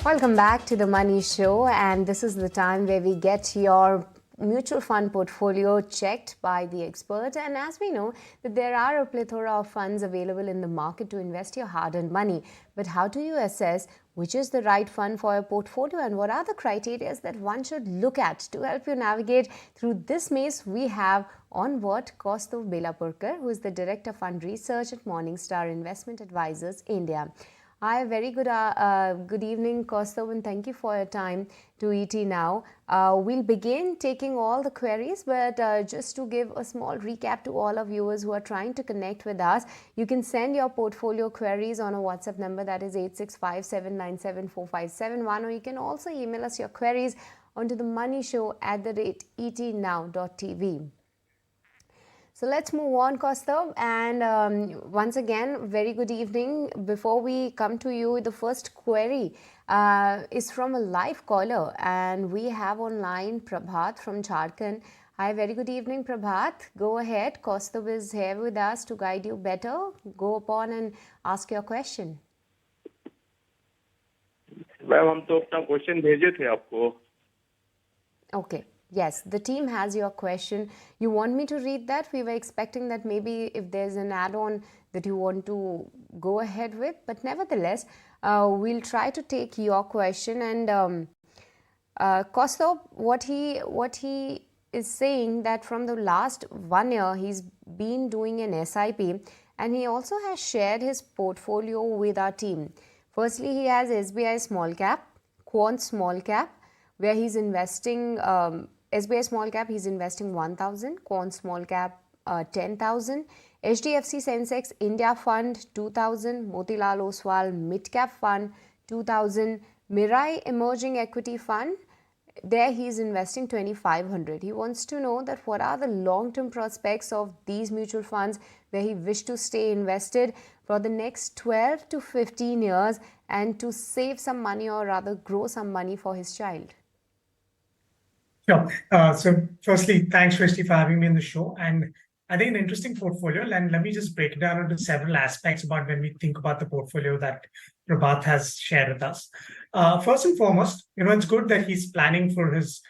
Welcome back to the Money Show, and this is the time where we get your mutual fund portfolio checked by the expert. And as we know that there are a plethora of funds available in the market to invest your hard-earned money, but how do you assess which is the right fund for your portfolio, and what are the criteria that one should look at to help you navigate through this maze? We have on board Kaustav Belapurkar, who is the Director Fund Research at Morningstar Investment Advisors India. Hi, very good evening, Kaustav, and thank you for your time to ET Now. We'll begin taking all the queries, but just to give a small recap to all our viewers who are trying to connect with us, you can send your portfolio queries on a WhatsApp number that is 8657974571, or you can also email us your queries onto the moneyshow@etnow.tv. So let's move on, Kaustav. And once again, very good evening. Before we come to you, the first query is from a live caller. And we have online Prabhat from Jharkhand. Hi, very good evening, Prabhat. Go ahead. Kaustav is here with us to guide you better. Go upon and ask your question. Ma'am हम तो अपना question भेजे थे आपको. Okay. Yes, the team has your question. You want me to read that? We were expecting that maybe if there's an add-on that you want to go ahead with, but nevertheless, we'll try to take your question. And Kaustav, what he is saying that from the last 1 year, he's been doing an SIP, and he also has shared his portfolio with our team. Firstly, he has SBI Small Cap, Quant Small Cap, where he's investing SBI Small Cap, he's investing 1,000, Quant Small Cap 10,000, HDFC Sensex India Fund 2,000, Motilal Oswal Mid Cap Fund 2,000, Mirai Emerging Equity Fund, there he's investing 2,500. He wants to know that what are the long-term prospects of these mutual funds where he wished to stay invested for the next 12 to 15 years and to save some money, or rather grow some money for his child. Sure. So firstly, thanks, Shrishti, for having me on the show. And I think an interesting portfolio, and let me just break it down into several aspects about when we think about the portfolio that Prabhat has shared with us. First and foremost, it's good that he's planning for his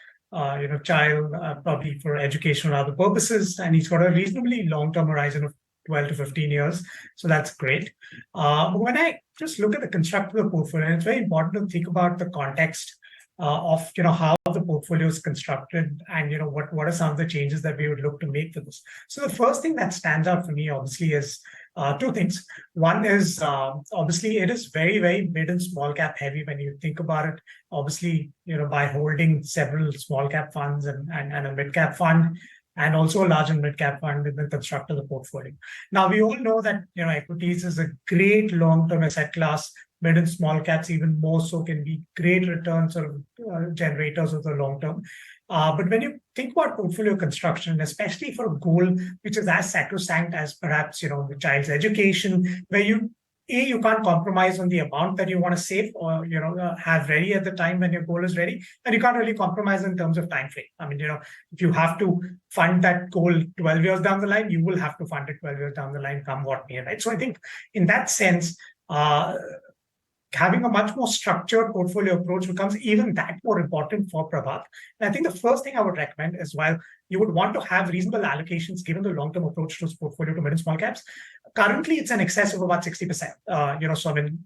child, probably for education or other purposes, and he's got a reasonably long-term horizon of 12 to 15 years. So that's great. But when I just look at the construct of the portfolio, it's very important to think about the context of how the portfolio is constructed, and what are some of the changes that we would look to make for this. So the first thing that stands out for me, obviously, is two things. One is obviously it is very, very mid and small cap heavy when you think about it. Obviously, by holding several small cap funds and a mid cap fund, and also a large and mid cap fund in the construct of the portfolio. Now we all know that equities is a great long term asset class. Mid and small caps even more so can be great returns or generators of the long term. But when you think about portfolio construction, especially for a goal which is as sacrosanct as perhaps the child's education, where you can't compromise on the amount that you want to save or have ready at the time when your goal is ready, and you can't really compromise in terms of time frame. I mean, if you have to fund that goal 12 years down the line, you will have to fund it 12 years down the line, come what may, right? So I think in that sense, having a much more structured portfolio approach becomes even that more important for Prabhat. And I think the first thing I would recommend is, while you would want to have reasonable allocations given the long-term approach to this portfolio to mid and small caps, currently it's in excess of about 60%. So I mean,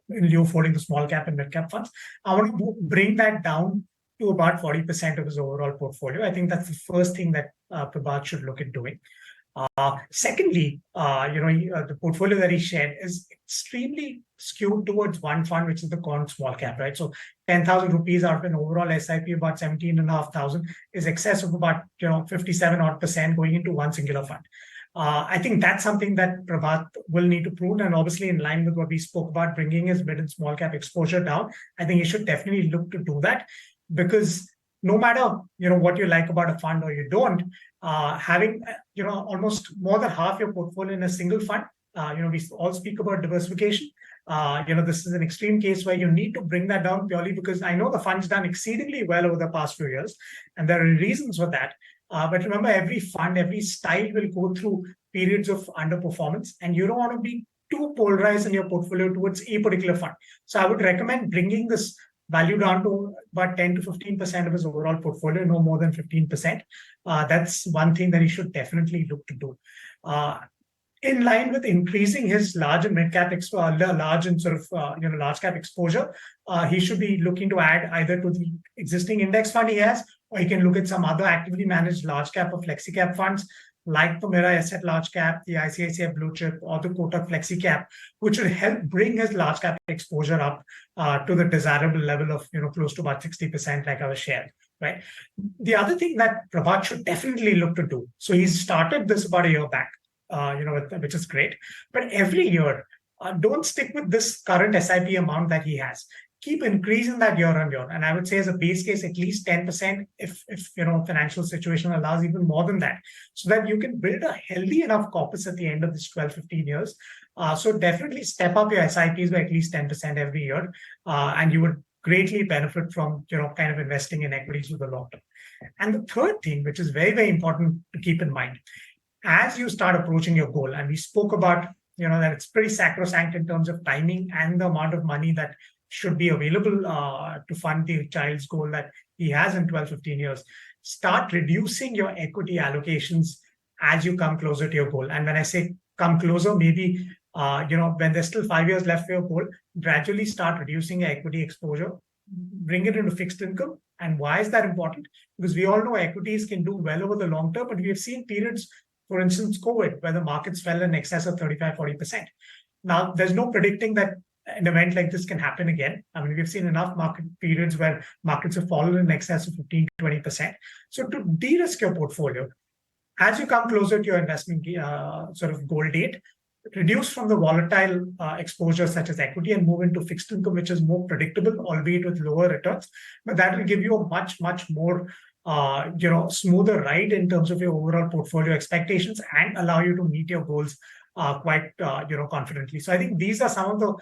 in lieu of holding the small cap and mid cap funds, I want to bring that down to about 40% of his overall portfolio. I think that's the first thing that Prabhat should look at doing. Secondly, the portfolio that he shared is extremely skewed towards one fund, which is the Quant Small Cap, right? So 10,000 rupees out of an overall SIP, about 17,500 is excess of about 57 odd percent going into one singular fund. I think that's something that Prabhat will need to prove, and obviously in line with what we spoke about, bringing his mid and small cap exposure down. I think he should definitely look to do that, because no matter what you like about a fund or you don't, having almost more than half your portfolio in a single fund, we all speak about diversification. This is an extreme case where you need to bring that down, purely because I know the fund's done exceedingly well over the past few years, and there are reasons for that. But remember, every fund, every style will go through periods of underperformance, and you don't want to be too polarized in your portfolio towards a particular fund. So I would recommend bringing this value down to about 10 to 15% of his overall portfolio, no more than 15%. That's one thing that he should definitely look to do. In line with increasing his large and mid cap large and sort of large cap exposure, he should be looking to add either to the existing index fund he has, or he can look at some other actively managed large cap or flexi cap funds like the Mira Asset Large Cap, the ICICI Blue Chip, or the Kotak Flexi Cap, which will help bring his large cap exposure up to the desirable level of close to about 60%, like I was shared. Right. The other thing that Prabhat should definitely look to do. So he's started this about a year back. Which is great. But every year, don't stick with this current SIP amount that he has. Keep increasing that year on year. And I would say as a base case, at least 10%, if financial situation allows even more than that, so that you can build a healthy enough corpus at the end of this 12, 15 years. So definitely step up your SIPs by at least 10% every year. And you would greatly benefit from, kind of investing in equities for the long term. And the third thing, which is very, very important to keep in mind, as you start approaching your goal, and we spoke about, that it's pretty sacrosanct in terms of timing and the amount of money that should be available to fund the child's goal that he has in 12, 15 years, start reducing your equity allocations as you come closer to your goal. And when I say come closer, maybe, when there's still 5 years left for your goal, gradually start reducing your equity exposure, bring it into fixed income. And why is that important? Because we all know equities can do well over the long term, but we have seen periods, for instance, COVID, where the markets fell in excess of 35, 40%. Now, there's no predicting that an event like this can happen again. I mean, we've seen enough market periods where markets have fallen in excess of 15, 20%. So to de-risk your portfolio, as you come closer to your investment sort of goal date, reduce from the volatile exposure such as equity and move into fixed income, which is more predictable, albeit with lower returns. But that will give you a much, much more smoother ride in terms of your overall portfolio expectations and allow you to meet your goals quite, confidently. So I think these are some of the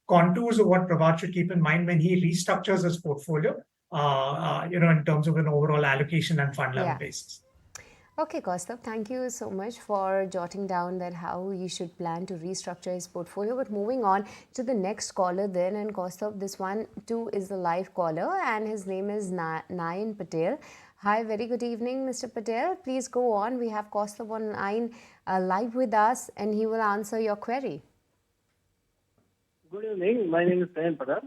contours of what Prabhat should keep in mind when he restructures his portfolio, in terms of an overall allocation and fund level basis. Okay, Kaustav, thank you so much for jotting down that how you should plan to restructure his portfolio. But moving on to the next caller then, and Kaustav, this one too is the live caller, and his name is Nayan Patel. Hi, very good evening, Mr. Patel. Please go on. We have Kaustav online live with us, and he will answer your query. Good evening, my name is Nayan Patel.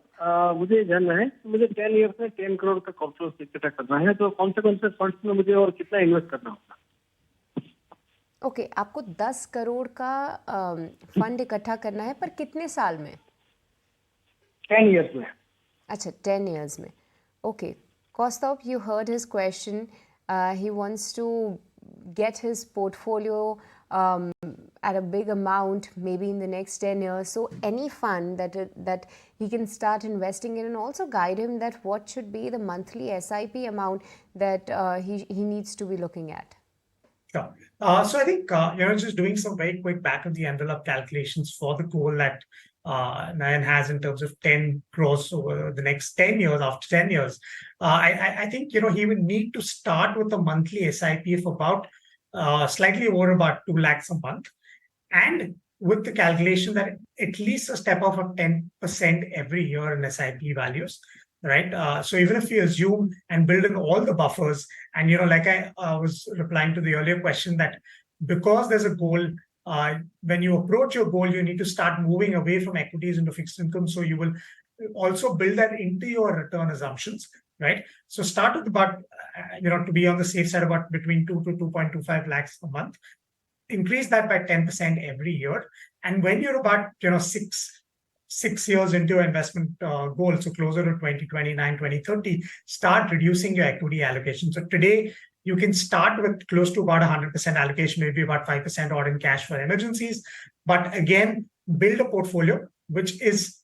मुझे जानना है कि मुझे 10 years में 10 करोड़ का corporate इकट्ठा करना है, तो कौन से फंड्स में मुझे और कितना इन्वेस्ट करना होगा? ओके, आपको 10 करोड़ का फंड इकट्ठा करना है, पर कितने साल में? 10 इयर्स में। अच्छा, 10 इयर्स में। Okay, Kaustav, you heard his question. He wants to get his portfolio at a big amount, maybe in the next 10 years. So any fund that he can start investing in, and also guide him that what should be the monthly SIP amount that he needs to be looking at. Sure. So I think, just doing some very quick back of the envelope calculations for the goal that Nayan has in terms of 10 crores over the next 10 years, after 10 years, I think, he would need to start with a monthly SIP of about slightly over about 2 lakhs a month. And with the calculation that at least a step up of 10% every year in SIP values, right? So even if you assume and build in all the buffers, and, like I was replying to the earlier question, that because there's a goal, when you approach your goal, you need to start moving away from equities into fixed income. So you will also build that into your return assumptions, right? So start with about, to be on the safe side, about between 2 to 2.25 lakhs a month. Increase that by 10% every year. And when you're about, 6 years into your investment goal, so closer to 2029, 2030, start reducing your equity allocation. So today, you can start with close to about 100% allocation, maybe about 5% odd in cash for emergencies. But again, build a portfolio, which is,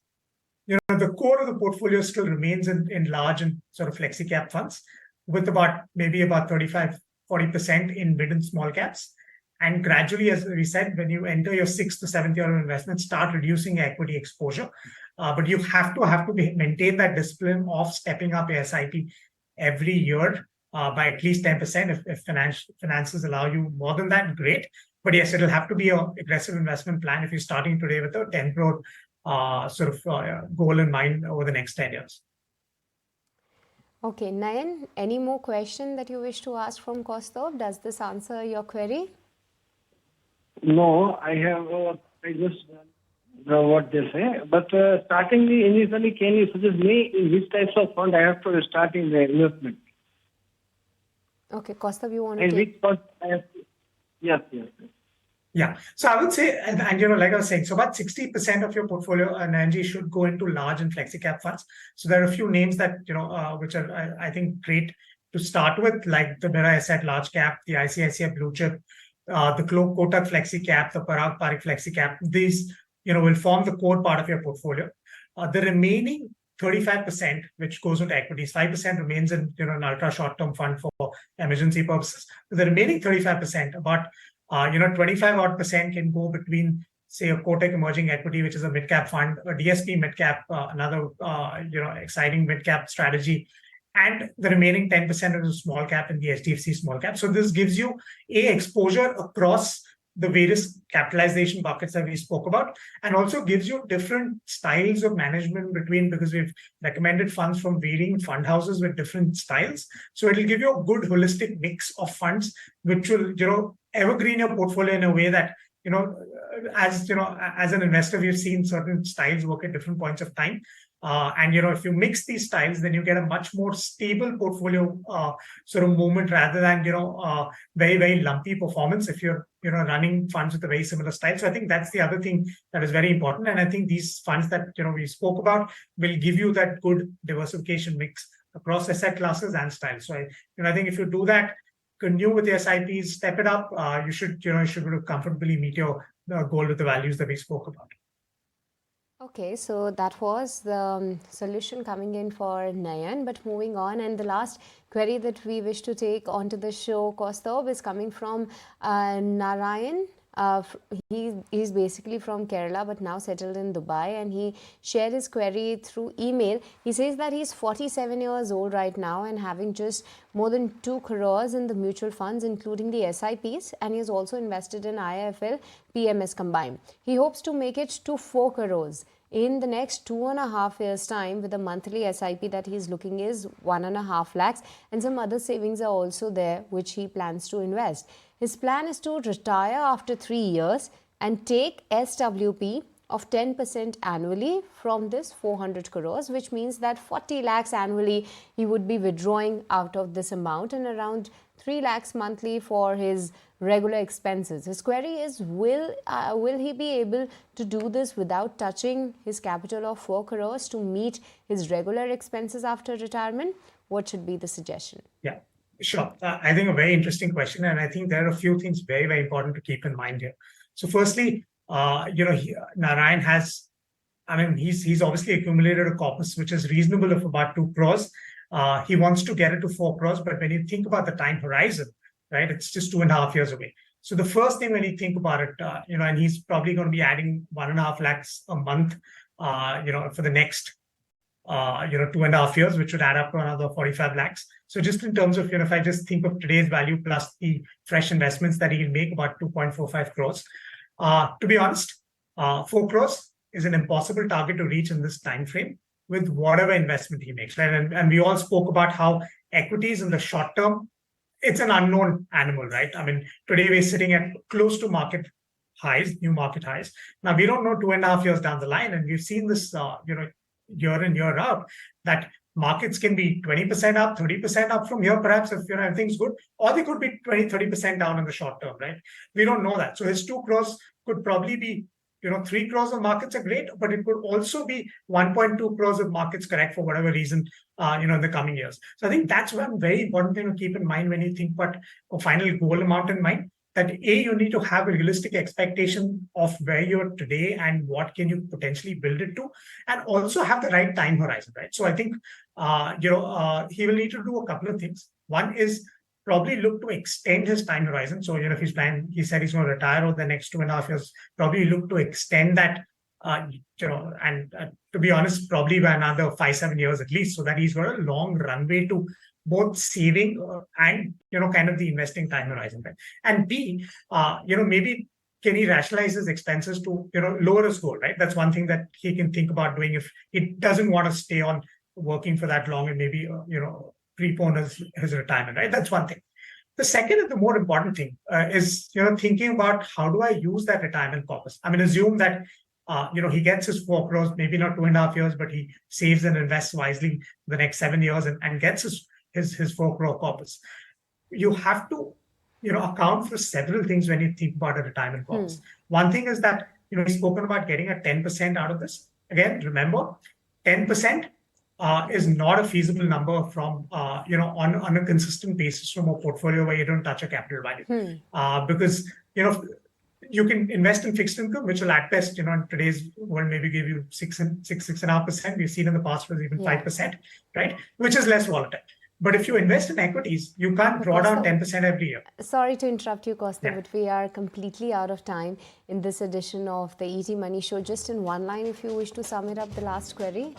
the core of the portfolio still remains in large and sort of flexi cap funds, with maybe about 35, 40% in mid and small caps. And gradually, as we said, when you enter your 6th to 7th year of investment, start reducing your equity exposure. But you have to maintain that discipline of stepping up your SIP every year by at least 10%. If finances allow you more than that, great. But yes, it'll have to be an aggressive investment plan if you're starting today with a 10 crore goal in mind over the next 10 years. Okay, Nayan, any more question that you wish to ask from Kaustubh? Does this answer your query? No, I have, I just what they say. But startingly, initially, can you suggest me in which types of fund I have to start in the investment? Okay, Kaustubh, you want to And take? which fund I have to? Yes, yes. Yeah. So I would say, and like I was saying, so about 60% of your portfolio, Nanji, should go into large and flexi cap funds. So there are a few names that, which are, I think, great to start with, like the Mira Asset Large Cap, the ICICI Blue Chip, the Kotak Flexi Cap, the Parag Parikh Flexi Cap. These, will form the core part of your portfolio. The remaining 35%, which goes into equities, 5% remains in, an ultra short-term fund for emergency purposes. The remaining 35%, about 25 odd percent can go between, say, a Kotak Emerging Equity, which is a mid cap fund, a DSP mid cap, another exciting mid cap strategy, and the remaining 10% is a small cap in the HDFC small cap. So this gives you exposure across the various capitalization buckets that we spoke about, and also gives you different styles of management between, because we've recommended funds from varying fund houses with different styles. So it'll give you a good holistic mix of funds, which will, evergreen your portfolio in a way that, as an investor, we've seen certain styles work at different points of time. And if you mix these styles, then you get a much more stable portfolio sort of movement, rather than very, very lumpy performance if you're running funds with a very similar style. So I think that's the other thing that is very important. And I think these funds that we spoke about will give you that good diversification mix across asset classes and styles. So I think if you do that, continue with the SIPs, step it up, you should comfortably meet your goal with the values that we spoke about. Okay, so that was the solution coming in for Nayan. But moving on, and the last query that we wish to take onto the show, Kaustubh, is coming from Narayan. He's basically from Kerala but now settled in Dubai, and he shared his query through email. He says that he's 47 years old right now and having just more than 2 crores in the mutual funds, including the SIPs, and he's also invested in IIFL, PMS combined. He hopes to make it to 4 crores in the next 2.5 years' time, with a monthly SIP that he's looking is 1.5 lakhs, and some other savings are also there which he plans to invest. His plan is to retire after 3 years and take SWP of 10% annually from this 400 crores, which means that 40 lakhs annually he would be withdrawing out of this amount, and around 3 lakhs monthly for his regular expenses. His query is, will he be able to do this without touching his capital of 4 crores to meet his regular expenses after retirement? What should be the suggestion? Yeah. Sure. I think a very interesting question. And I think there are a few things very, very important to keep in mind here. So firstly, Narayan has, he's obviously accumulated a corpus which is reasonable of about 2 crores. He wants to get it to 4 crores. But when you think about the time horizon, right, it's just 2.5 years away. So the first thing when you think about it, and he's probably going to be adding 1.5 lakhs a month, for the next 2.5 years, which would add up to another 45 lakhs. So just in terms of, if I just think of today's value plus the fresh investments that he'll make, about 2.45 crores. To be honest, 4 crores is an impossible target to reach in this time frame with whatever investment he makes. Right? And we all spoke about how equities in the short term, it's an unknown animal, right? Today we're sitting at close to market highs, new market highs. Now we don't know 2.5 years down the line, and we've seen this, year in, year out, that markets can be 20% up, 30% up from here, perhaps, if everything's good, or they could be 20-30% down in the short term, right? We don't know that. So his 2 crores could probably be 3 crores of markets are great, but it could also be 1.2 crores of markets correct for whatever reason, in the coming years. So I think that's one very important thing to keep in mind when you think about a final goal amount in mind. That you need to have a realistic expectation of where you're today and what can you potentially build it to, and also have the right time horizon, right? So I think, he will need to do a couple of things. One is probably look to extend his time horizon. So, if he's planning, he said he's going to retire over the next 2.5 years, probably look to extend that, and to be honest, probably by another 5-7 years at least, so that he's got a long runway to both saving and kind of the investing time horizon, right? And B, maybe can he rationalize his expenses to lower his goal, right? That's one thing that he can think about doing if he doesn't want to stay on working for that long and maybe prepone his retirement, right? That's one thing. The second and the more important thing is thinking about how do I use that retirement corpus. I mean, assume that he gets his 4 crores, maybe not 2.5 years, but he saves and invests wisely the next 7 years and gets his 4 crore corpus. You have to account for several things when you think about a retirement corpus. One thing is that we've spoken about getting a 10% out of this. Again, remember, 10% is not a feasible number from on a consistent basis from a portfolio where you don't touch a capital value, because you can invest in fixed income, which will at best in today's world maybe give you 6.5%. We've seen in the past was even 5%, right? Which is less volatile. But if you invest in equities, you can't draw down 10% every year. Sorry to interrupt you, Costa, but we are completely out of time in this edition of the ET Money Show. Just in one line, if you wish to sum it up, the last query.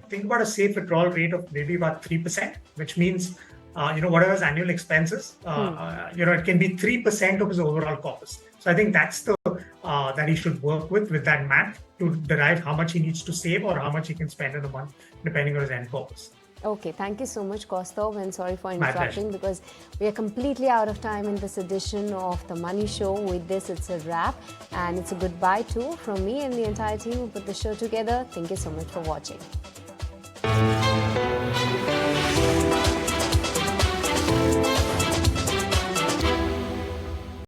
Think about a safe withdrawal rate of maybe about 3%, which means, whatever his annual expenses, it can be 3% of his overall corpus. So I think that's the that he should work with that math to derive how much he needs to save or how much he can spend in a month, depending on his end corpus. Okay, thank you so much, Kaustubh, and sorry for interrupting because we are completely out of time in this edition of The Money Show. With this, it's a wrap and it's a goodbye too from me and the entire team who put the show together. Thank you so much for watching.